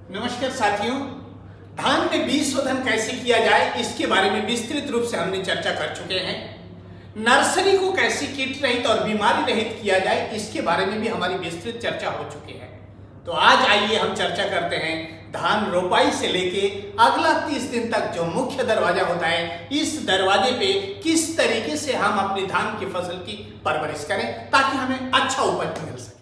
नमस्कार साथियों, धान में बीज शोधन कैसे किया जाए इसके बारे में विस्तृत रूप से हमने चर्चा कर चुके हैं। नर्सरी को कैसे कीट रहित और बीमारी रहित किया जाए इसके बारे में भी हमारी विस्तृत चर्चा हो चुकी है। तो आज आइए हम चर्चा करते हैं धान रोपाई से लेके अगला 30 दिन तक जो मुख्य दरवाजा होता है, इस दरवाजे पे किस तरीके से हम अपनी धान की फसल की परवरिश करें ताकि हमें अच्छा उपज मिल सके।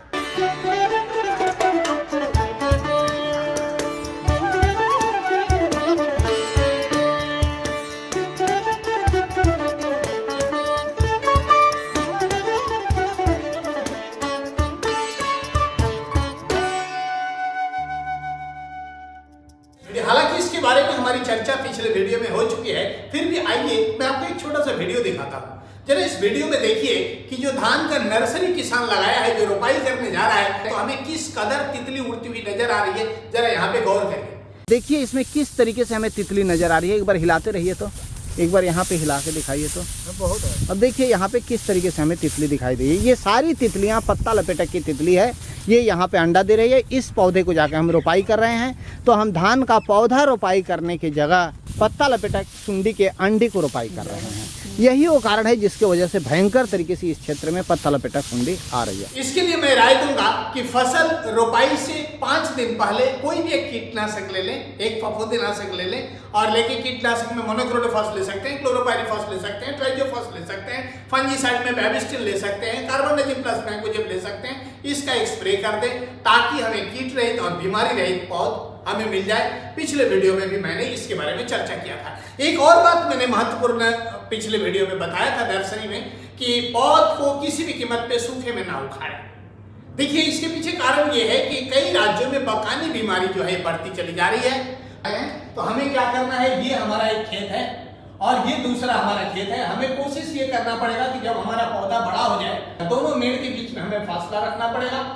हालांकि इसके बारे में हमारी चर्चा पिछले वीडियो में हो चुकी है, फिर भी आइए मैं आपको एक छोटा सा वीडियो दिखाता हूँ। जरा इस वीडियो में देखिए कि जो धान का नर्सरी किसान लगाया है, जो रोपाई करने जा रहा है, तो हमें किस कदर तितली उड़ती हुई नजर आ रही है। जरा यहाँ पे गौर करिए। देखिए इसमें किस तरीके से हमें तितली नजर आ रही है। एक बार हिलाते रहिए, तो एक बार यहाँ पे हिला के दिखाइए तो बहुत है। अब देखिए यहाँ पे किस तरीके से हमें तितली दिखाई दे रही है। ये सारी तितलियाँ पत्ता लपेटक की तितली है, ये यहाँ पे अंडा दे रही है। इस पौधे को जाके हम रोपाई कर रहे हैं, तो हम धान का पौधा रोपाई करने की जगह पत्ता लपेटक सुंडी के अंडे को रोपाई कर रहे हैं। यही वो कारण है जिसकी वजह से भयंकर तरीके से इस क्षेत्र में पत्ता लपेटक सुंडी आ रही है। इसके लिए मैं राय दूंगा कि फसल रोपाई से 5 दिन पहले कोई भी एक कीटनाशक ले लें, एक फफूंदीनाशक ले लें और लेके कीटनाशक में मोनोक्रोटोफॉस ले सकते हैं, क्लोरोपाइरीफॉस ले सकते हैं, ट्राइजोफॉस ले सकते हैं, फंजीसाइड में बैबिस्टिन ले सकते हैं, कार्बोनेजिम प्लस मैंकोजेब ले सकते हैं। इसका एक स्प्रे कर दें ताकि हमें कीट रहित और बीमारी रहित पौध हमें मिल जाए। पिछले वीडियो में भी मैंने इसके बारे में चर्चा किया था। एक और बात मैंने महत्वपूर्ण पिछले वीडियो में बताया था नर्सरी में कि पौध को किसी भी कीमत पे सूखे में ना उखाड़े। देखिए इसके पीछे कारण ये है कि कई राज्यों में बकानी बीमारी जो है बढ़ती चली जा रही है। तो हमें क्या करना है, ये हमारा एक खेत है और ये दूसरा हमारा खेत है। हमें कोशिश ये करना पड़ेगा कि जब हमारा पौधा बड़ा हो जाए, दोनों मेड़ के बीच में हमें फासला रखना पड़ेगा।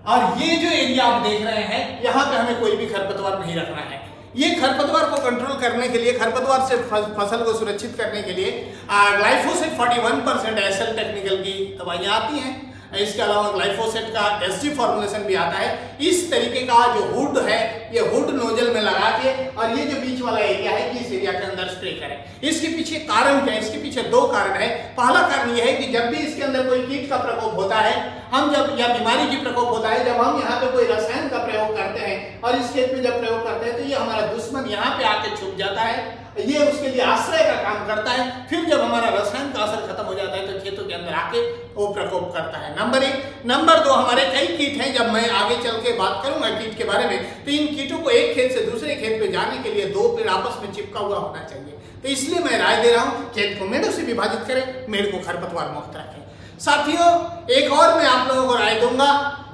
और ये जो एरिया आप देख रहे हैं, यहाँ पे हमें कोई भी खरपतवार नहीं रखना है। ये खरपतवार को कंट्रोल करने के लिए, खरपतवार से फसल को सुरक्षित करने के लिए ग्लाइफोसेट 41% एसएल टेक्निकल की दवाइयां आती हैं। इसके अलावा ग्लाइफोसेट का एसजी फॉर्मुलेशन भी आता है। इस तरीके का जो हुड है, ये हुड नोजल में लगा के और ये जो बीच वाला एरिया है, इस एरिया के अंदर स्प्रे करें। इसके पीछे कारण क्या है? इसके पीछे 2 कारण है। पहला कारण ये है कि जब भी इसके अंदर कोई कीट का प्रकोप होता है, हम जब या बीमारी की प्रकोप होता है, जब हम यहाँ पे कोई रसायन का प्रयोग करते हैं और इस खेत में जब प्रयोग करते हैं, तो ये हमारा दुश्मन यहाँ पे आके छुप जाता है। ये उसके लिए आश्रय का काम करता है। फिर जब हमारा रसायन का असर खत्म हो जाता है तो खेतों के अंदर आके वो प्रकोप करता है। नंबर 1। नंबर 2, हमारे कई कीट हैं। जब मैं आगे चल के बात करूंगा कीट के बारे में, तो इन कीटों को एक खेत से दूसरे खेत पे जाने के लिए 2 पेड़ आपस में चिपका हुआ होना चाहिए। तो इसलिए मैं राय दे रहा हूँ, खेत को मेड़ों से विभाजित करें, मेड़ को खरपतवार मुक्त रखें। साथियों, एक और मैं आप लोगों को राय दूंगा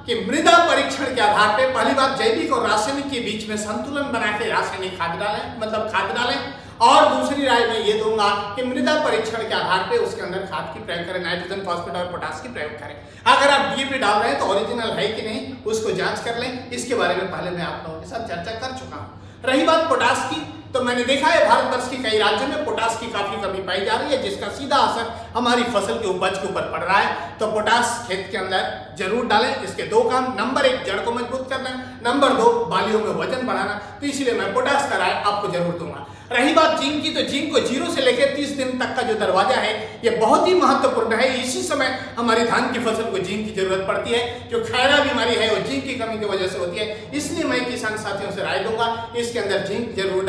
कि मृदा परीक्षण के आधार पे पहली बात जैविक और रासायनिक के बीच में संतुलन बना के रासायनिक खाद डालें, मतलब खाद डालें। और दूसरी राय मैं ये दूंगा कि मृदा परीक्षण के आधार पे उसके अंदर खाद की प्रयोग करें, नाइट्रोजन, फॉस्फेट और पोटास की प्रयोग करें। अगर आप डीएपी डाल रहे हैं तो ओरिजिनल है कि नहीं उसको जांच कर लें। इसके बारे में पहले मैं आप लोगों के साथ चर्चा कर चुका हूँ। रही बात पोटास की, तो मैंने देखा है भारतवर्ष के कई राज्यों में पोटास की काफी कमी पाई जा रही है, जिसका सीधा असर हमारी फसल की उपज के ऊपर पड़ रहा है। तो पोटास खेत के अंदर जरूर डालें। इसके 2 काम, नंबर 1 जड़ को मजबूत करना, नंबर 2 बालियों में वजन बढ़ाना। तो इसलिए मैं पोटास का राय आपको जरूर दूंगा। रही बात जिंक की, तो जिंक को 0 से लेकर 30 दिन तक का जो दरवाजा है, ये बहुत ही महत्वपूर्ण है। इसी समय हमारी धान की फसल को जिंक की जरूरत पड़ती है। जो खैरा बीमारी है वो जिंक की कमी की वजह से होती है। इसलिए मैं किसान साथियों से राय दूंगा, इसके अंदर जिंक जरूर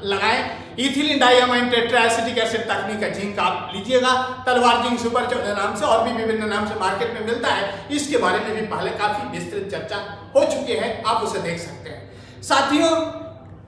लगाएं। इथिलीन डाइअमाइन टेट्राएसिटिक एसिड तकनीक का जिंक आप लीजिएगा। तलवार जिंक सुपर 14 नाम से और भी विभिन्न नाम से मार्केट में मिलता है। इसके बारे में भी पहले काफी विस्तृत चर्चा हो चुकी है, आप उसे देख सकते हैं। साथियों,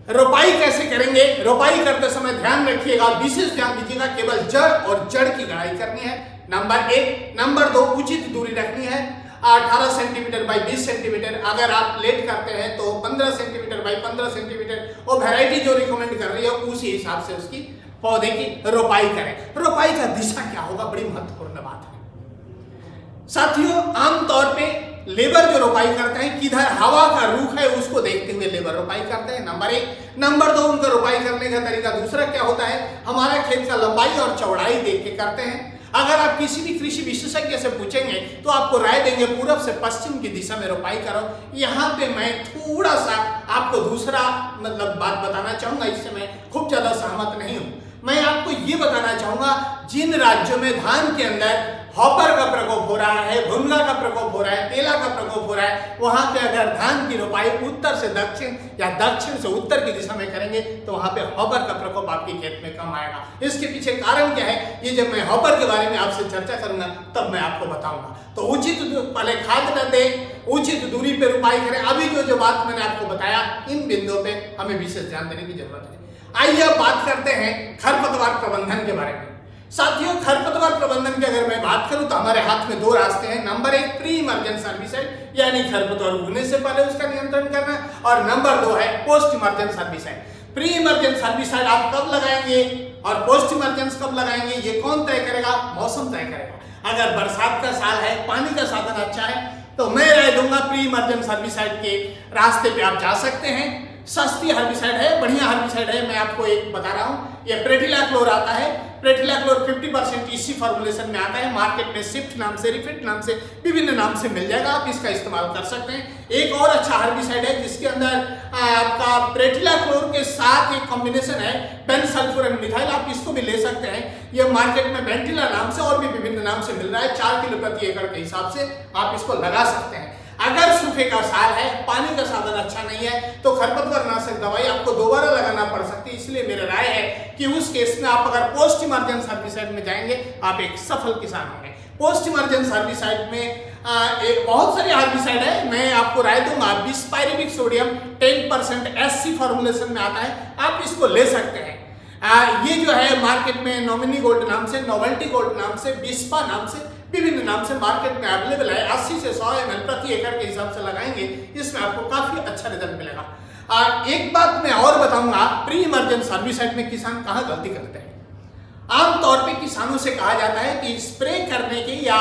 रोपाई कैसे करेंगे? रोपाई करते समय ध्यान रखिएगा, विशेष ध्यान दीजिएगा, केवल जड़ और जड़ की गड़ाई करनी है, नंबर 1। नंबर 2, उचित दूरी रखनी है, 18 सेंटीमीटर बाई 20 सेंटीमीटर। अगर आप लेट करते हैं तो 15 सेंटीमीटर बाई 15 सेंटीमीटर। और वैरायटी जो रिकमेंड कर रही है उसी हिसाब से उसकी पौधे की रोपाई करें। रोपाई का दिशा क्या होगा, बड़ी महत्वपूर्ण बात है। साथियों, आमतौर पे लेबर जो रोपाई करते हैं, किधर हवा का रुख है उसको देखते हुए लेबर रोपाई करते हैं, नंबर 1। नंबर 2, उनका रोपाई करने का तरीका दूसरा क्या होता है, हमारा खेत का लंबाई और चौड़ाई देख के करते हैं। अगर आप किसी भी कृषि विशेषज्ञ से पूछेंगे तो आपको राय देंगे पूरब से पश्चिम की दिशा में रोपाई करो। यहाँ पे मैं थोड़ा सा आपको दूसरा मतलब बात बताना चाहूंगा, इससे मैं खूब ज्यादा सहमत नहीं हूं। मैं आपको ये बताना चाहूंगा, जिन राज्यों में धान के अंदर हॉपर का प्रकोप हो रहा है, भुमला का प्रकोप हो रहा है, तेला का प्रकोप हो रहा है, वहां पे अगर धान की रोपाई उत्तर से दक्षिण या दक्षिण से उत्तर की दिशा में करेंगे तो वहां पे हॉपर का प्रकोप आपके खेत में कम आएगा। इसके पीछे कारण क्या है, ये जब मैं हॉपर के बारे में आपसे चर्चा करूंगा तब मैं आपको बताऊंगा। तो उचित पहले खाद न दें, उचित दूरी पे रोपाई करें। अभी जो बात मैंने आपको बताया, इन बिंदुओं पे हमें विशेष ध्यान देने की जरूरत है। आइए अब बात करते हैं खरपतवार प्रबंधन के बारे में। साथियों, खरपतवार प्रबंधन की अगर मैं बात करूं तो हमारे हाथ में 2 रास्ते हैं। नंबर 1 प्री इमर्जेंस हर्बिसाइड, यानी खरपतवार उगने से पहले उसका नियंत्रण करना, और नंबर 2 है post emergence herbicide. Pre emergence herbicide आप कब लगाएंगे और पोस्ट इमर्जेंस कब लगाएंगे, ये कौन तय करेगा? मौसम तय करेगा। अगर बरसात का साल है, पानी का साधन अच्छा है, तो मैं राय दूंगा प्री इमर्जेंस हर्बिसाइड के रास्ते पे आप जा सकते हैं। सस्ती हर्बिसाइड है, बढ़िया हर्बिसाइड है। मैं आपको एक बता रहा हूं, ये प्रेटिलाक्लोर आता है। प्रेटिलाक्लोर 50% इसी फॉर्मुलेशन में आता है। मार्केट में शिफ्ट नाम से, रिफिट नाम से, विभिन्न नाम से मिल जाएगा, आप इसका इस्तेमाल कर सकते हैं। एक और अच्छा हर्बिसाइड है जिसके अंदर आपका प्रेटिलाक्लोर के साथ एक कॉम्बिनेशन है बेनसल्फोर मिथाइल, आप इसको भी ले सकते हैं। ये मार्केट में बेंटिला नाम से और भी विभिन्न नाम से मिल रहा है। 4 किलो प्रति एकड़ के हिसाब से आप इसको लगा सकते हैं। अगर सूखे का साल है, पानी का साधन अच्छा नहीं है, तो खरपतवार नाशक दवाई आपको दोबारा लगाना पड़ सकती है। इसलिए मेरा राय है कि उस केस में आप अगर पोस्ट इमर्जेंस हर्बिसाइड में जाएंगे, आप एक सफल किसान होंगे। पोस्ट इमर्जेंस हर्बिसाइड में एक बहुत सारे हर्बिसाइड है, मैं आपको राय दूंगा। बिस्पाइरिमिक सोडियम 10% SC फॉर्मुलेशन में आता है, आप इसको ले सकते हैं। ये जो है मार्केट में नॉमिनी गोल्ड नाम से, नोवेल्टी गोल्ड नाम से, बिस्पा नाम से, विभिन्न नाम से मार्केट में अवेलेबल है। 80 से 100 ml प्रति एकड़ के हिसाब से लगाएंगे, इसमें आपको काफी अच्छा रिजल्ट मिलेगा। एक बात मैं और बताऊंगा, प्री इमर्जेंस हर्बिसाइड में किसान कहाँ गलती करते हैं। आमतौर पे किसानों से कहा जाता है कि स्प्रे करने के या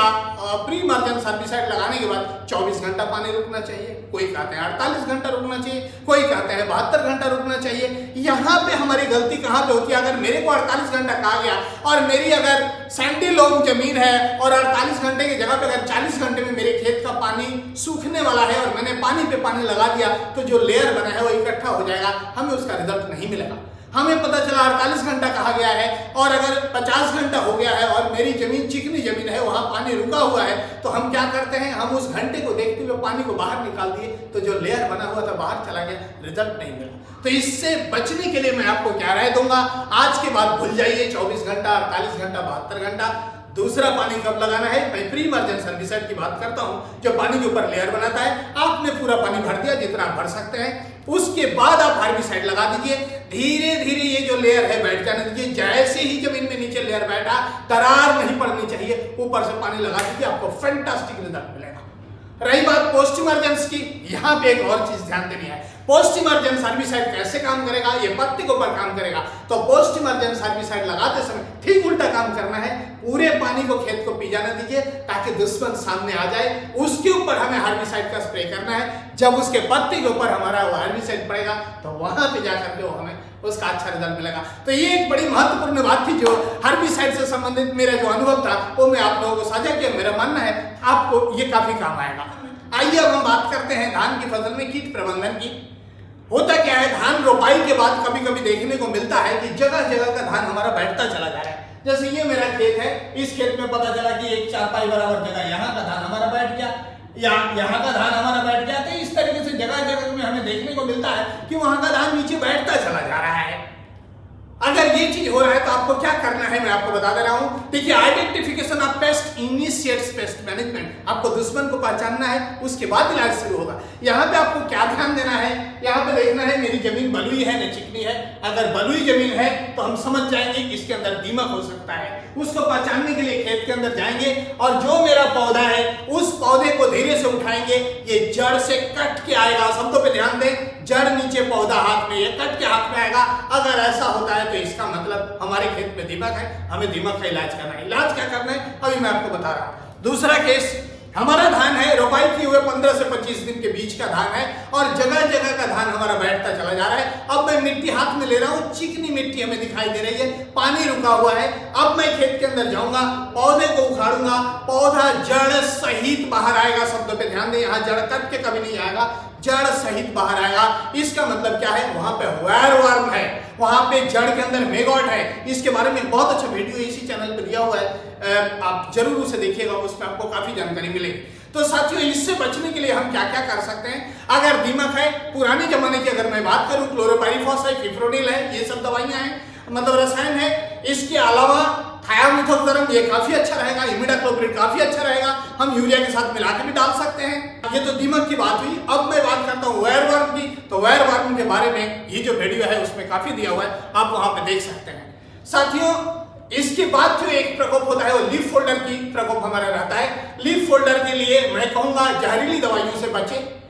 प्री इमर्जेंस हर्बिसाइड लगाने के बाद 24 घंटा पानी रुकना चाहिए, कोई कहते हैं 48 घंटा रुकना चाहिए, कोई कहते हैं 72 घंटा रुकना चाहिए। यहाँ पे हमारी गलती कहाँ पे होती है? अगर मेरे को 48 घंटा कहा गया और मेरी अगर सैंडी लोम जमीन है और 48 घंटे की जगह पे अगर 40 घंटे में मेरे खेत का पानी सूखने वाला है और मैंने पानी पे पानी लगा दिया, तो जो लेयर बना है वो इकट्ठा हो जाएगा, हमें उसका रिजल्ट नहीं मिलेगा। हमें पता चला 48 घंटा कहा गया है और अगर 50 घंटा हो गया है और मेरी जमीन चिकनी जमीन है, वहां पानी रुका हुआ है, तो हम क्या करते हैं, हम उस घंटे को देखते हुए पानी को बाहर निकाल दिए, तो जो लेयर बना हुआ था बाहर चला गया, रिजल्ट नहीं मिला। तो इससे बचने के लिए मैं आपको क्या राय दूंगा, आज के बाद भूल जाइए 24 घंटा, 48 घंटा, 72 घंटा। दूसरा पानी कब लगाना है? मैं प्री इमर्जेंस हर्बिसाइड की बात करता हूं, जो पानी के ऊपर लेयर बनाता है। आपने पूरा पानी भर दिया जितना आप भर सकते हैं, उसके बाद आप हर्बिसाइड लगा दीजिए। धीरे धीरे ये जो लेयर है बैठ जाने दीजिए। जैसे ही जमीन में नीचे लेयर बैठा, दरार नहीं पड़नी चाहिए, ऊपर से पानी लगा दीजिए, आपको फैंटास्टिक रिजल्ट मिलेगा। रही बात पोस्ट इमर्जेंस की, यहाँ पे एक और चीज ध्यान देनी है। पोस्ट इमर्जेंस हर्बिसाइड कैसे काम करेगा? ये पत्ती के ऊपर काम करेगा। तो पोस्ट इमर्जेंस हर्बिसाइड लगाते समय ठीक उल्टा काम करना है। पूरे पानी को खेत को पी जाने दीजिए ताकि दुश्मन सामने आ जाए, उसके ऊपर हमें हर्बिसाइड का स्प्रे करना है। जब उसके पत्ती के ऊपर हमारा वो हर्बिसाइड पड़ेगा, तो वहां पे जाकर के वो हमें उसका अच्छा रिजल्ट मिलेगा। तो ये एक बड़ी महत्वपूर्ण बात थी, जो हर्बिसाइड से संबंधित मेरा जो अनुभव था वो मैं आप लोगों को साझा किया। मेरा मानना है आपको ये काफी काम आएगा। आइए अब हम बात करते हैं धान की फसल में कीट प्रबंधन की। होता क्या है, धान रोपाई के बाद कभी कभी देखने को मिलता है कि जगह जगह का धान हमारा बैठता चला जा रहा है। जैसे ये मेरा खेत है, इस खेत में पता चला कि एक 4 बराबर जगह यहाँ का धान हमारा बैठ गया या यहाँ का धान हमारा बैठ गया। तो इस तरीके से जगह जगह में हमें देखने को मिलता है कि वहां का धान नीचे बैठता चला जा रहा है। अगर ये चीज हो रहा है तो आपको क्या करना है, मैं आपको बता दे रहा हूं। देखिए, identification of paste initiates pest management. आपको दुश्मन को पहचानना है, उसके बाद इलाज शुरू होगा। यहाँ पे आपको क्या ध्यान देना है, यहाँ पे देखना है मेरी जमीन बलुई है न चिकनी है। अगर बलुई जमीन है तो हम समझ जाएंगे कि इसके अंदर दीमक हो सकता है। उसको पहचानने के लिए खेत के अंदर जाएंगे और जो मेरा पौधा है उस पौधे को धीरे से उठाएंगे। ये जड़ से कट के आएगा, शब्दों पे ध्यान दें, जड़ नीचे पौधा हाथ में, ये कट के हाथ में आएगा। अगर ऐसा होता है तो इसका मतलब हमारे खेत में दीमक है, हमें दीमक का इलाज करना है। इलाज क्या करना है अभी मैं आपको बता रहा हूं। दूसरा केस, हमारा धान है, रोपाई किए हुए 15 से 25 दिन के बीच का धान है और जगह जगह का धान हमारा बैठता चला जा रहा है। अब मैं मिट्टी हाथ में ले रहा हूं, चिकनी मिट्टी हमें दिखाई दे रही है, पानी रुका हुआ है। अब मैं खेत के अंदर जाऊंगा, पौधे को उखाड़ूंगा, पौधा जड़ सहित बाहर आएगा। शब्दों पे ध्यान दें, यहाँ जड़ कट के कभी नहीं आएगा, जड़ सहित बाहर आएगा। इसका मतलब क्या है, वहां पे वायरवर्म है, वहां पे जड़ के अंदर मेगॉट है। इसके बारे में बहुत अच्छा वीडियो इसी चैनल पे दिया हुआ है, आप जरूर उसे देखिएगा, उसमें आपको काफी जानकारी मिलेगी। तो साथियों, इससे बचने के लिए हम क्या क्या कर सकते हैं? अगर दीमक है, पुराने जमाने की अगर मैं बात करूं, क्लोरोपाइरीफॉस है, फिप्रोनिल है, ये सब दवाइयां हैं, मतलब रसायन है। इसके अलावा थायोमिथोक्साम ये काफी अच्छा रहेगा, इमिडाक्लोप्रिड काफी अच्छा रहेगा, हम यूरिया के साथ मिला के भी डाल सकते हैं। ये तो दीमक की बात हुई। अब मैं बात करता हूँ वायरवर्म की। तो वायरवर्म के बारे में ये जो वीडियो है उसमें काफी दिया हुआ है, आप वहां पे देख सकते हैं। साथियों, इसके बाद जो एक प्रकोप होता है वो लीफ फोल्डर की प्रकोप हमारा रहता है। लीफ फोल्डर के लिए मैं कहूंगा जहरीली दवाइयों से बचें।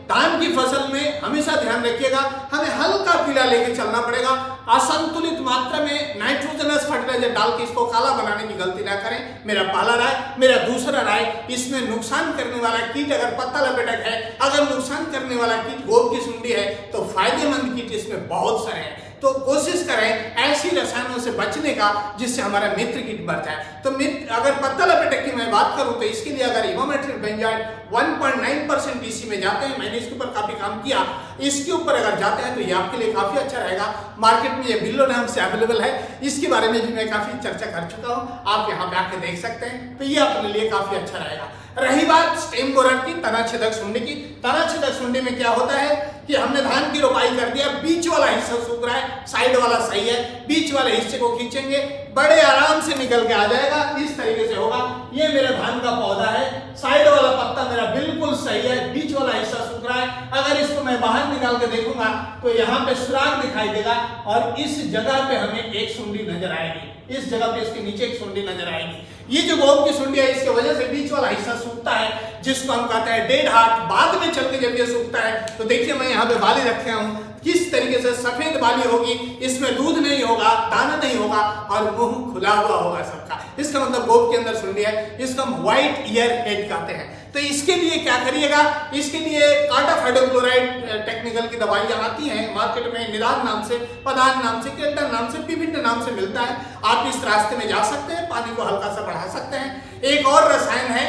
धान की फसल में हमेशा ध्यान रखिएगा, हमें हल्का पीला लेके चलना पड़ेगा। असंतुलित मात्रा में नाइट्रोजनस फर्टिलाइजर डाल के इसको काला बनाने की गलती ना करें, मेरा पहला राय। मेरा दूसरा राय, इसमें नुकसान करने वाला कीट अगर पत्ता लपेटक है, अगर नुकसान करने वाला कीट गोब की सुंडी है, तो फायदेमंद कीट इसमें बहुत सारे हैं। तो कोशिश करें ऐसी रसायनों से बचने का जिससे हमारा मित्र कीट मर जाए। तो मित्र, अगर पत्ता लपेटक की मैं बात करूं तो इसके लिए अगर इमामेट्रिन बेंजाइड 1.9% टीसी में जाते हैं, मैंने इसके ऊपर काफी काम किया, इसके ऊपर अगर जाते हैं तो ये आपके लिए काफी अच्छा रहेगा। मार्केट में ये बिल्लो नाम से अवेलेबल है, इसके बारे में भी मैं काफी चर्चा कर चुका हूं, आप यहाँ पे आके देख सकते हैं। तो ये अपने लिए काफी अच्छा रहेगा। रही बात स्टेम बोरर की, तना छेदक सुंडी की। तना छेदक सुंडी में क्या होता है कि हमने धान की रोपाई कर दिया, बीच वाला हिस्सा सूख रहा है, साइड वाला सही है, बीच वाले हिस्से को खींचेंगे, बड़े आराम से निकल के आ जाएगा। इस तरीके से होगा। ये मेरे धान का पौधा है, साइड वाला पत्ता मेरा बिल्कुल सही है, बीच वाला हिस्सा सूख रहा है। अगर इसको मैं बाहर निकाल के देखूंगा तो यहाँ पे सुराग दिखाई देगा और इस जगह पे हमें एक सुंडी नजर आएगी, इस जगह पे इसके नीचे एक सुंडी नजर आएगी। ये जो गोब की सुंडी है, इसके वजह से बीच वाला हिस्सा सूखता है, जिसको हम कहते हैं डेड हार्ट। बाद में चल के जब ये सूखता है तो देखिए मैं यहाँ पे बाली रखे हूँ, किस तरीके से सफेद बाली होगी, इसमें दूध नहीं होगा, दाना नहीं होगा और मुंह खुला हुआ होगा सबका। इसका मतलब गोब के अंदर सुंडी है, इसको हम व्हाइट ईयर हेड कहते हैं। तो इसके लिए क्या करिएगा, इसके लिए कार्डाफ हाइड्रोक्लोराइड टेक्निकल की दवाइयां आती हैं मार्केट में, निदान नाम से, पदान नाम से, केल्टन नाम से, विभिन्न नाम से मिलता है। आप इस रास्ते में जा सकते हैं, पानी को हल्का सा बढ़ा सकते हैं। एक और रसायन है,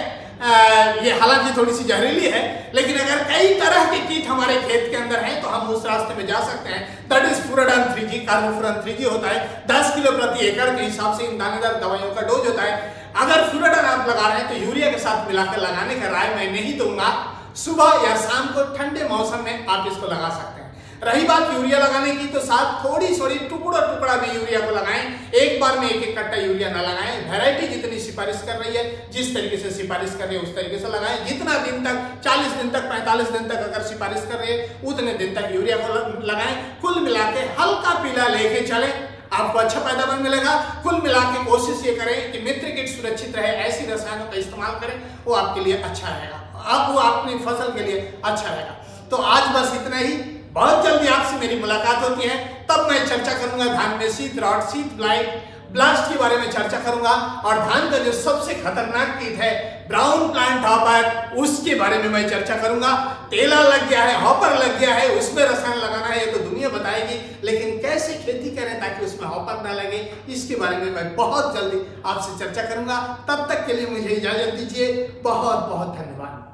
ये हालांकि थोड़ी सी जहरीली है, लेकिन अगर कई तरह के कीट हमारे खेत के अंदर हैं तो हम उस रास्ते में जा सकते हैं। दैट इज फ्लोराडान 3G, कार्बोफ्यूरन 3G होता है। 10 किलो प्रति एकड़ के हिसाब से इन दानेदार दवाइयों का डोज होता है। अगर फ्लोराडान आप लगा रहे हैं तो यूरिया के साथ मिलाकर लगाने का राय मैं नहीं दूंगा। सुबह या शाम को ठंडे मौसम में आप इसको लगा सकते हैं। रही बात यूरिया लगाने की, तो साथ थोड़ी थोड़ी टुकड़ा में यूरिया को लगाएं, एक बार में एक कट्टा यूरिया ना लगाएं। वैरायटी जितनी सिफारिश कर रही है, जिस तरीके से सिफारिश कर रही है उस तरीके से लगाएं। जितना दिन तक, 40 दिन तक, 45 दिन तक अगर सिफारिश कर रही है उतने दिन तक यूरिया को लगाएं। कुल मिला के हल्का पीला लेके चलें, आपको अच्छा पैदावार मिलेगा। कुल मिला के कोशिश ये करें कि मित्र कीट सुरक्षित रहे, ऐसी रसायनों का इस्तेमाल करें, वो आपके लिए अच्छा रहेगा, वो अपनी फसल के लिए अच्छा रहेगा। तो आज बस इतना ही। बहुत जल्दी आपसे मेरी मुलाकात होती है, तब मैं चर्चा करूंगा धान में शीत रॉट, शीत ब्लाइट, ब्लास्ट के बारे में चर्चा करूंगा और धान का जो सबसे खतरनाक कीट है ब्राउन प्लांट हॉपर, उसके बारे में मैं चर्चा करूंगा। तेला लग गया है, हॉपर लग गया है, उसमें रसायन लगाना है, ये तो दुनिया बताएगी, लेकिन कैसे खेती करें ताकि उसमें हॉपर ना लगे, इसके बारे में मैं बहुत जल्दी आपसे चर्चा करूंगा। तब तक के लिए मुझे इजाजत दीजिए। बहुत बहुत धन्यवाद।